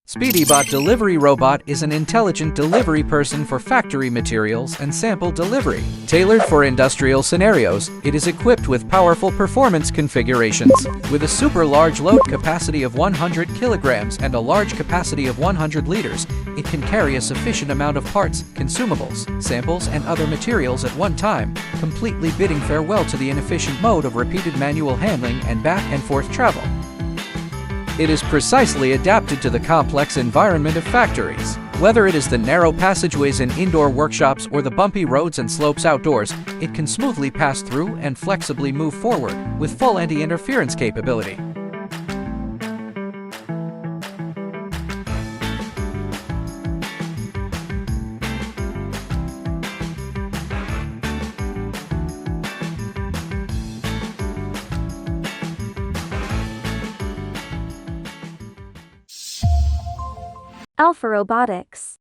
SpeedyBot Delivery Robot is an intelligent delivery person for factory materials and sample delivery. Tailored for industrial scenarios, it is equipped with powerful performance configurations. With a super large load capacity of 100 kilograms and a large capacity of 100 liters, it can carry a sufficient amount of parts, consumables, samples, and other materials at one time, completely bidding farewell to the inefficient mode of repeated manual handling and back and forth travel. It is precisely adapted to the complex environment of factories. Whether it is the narrow passageways in indoor workshops or the bumpy roads and slopes outdoors, it can smoothly pass through and flexibly move forward with full anti-interference capability. Alpha Robotics.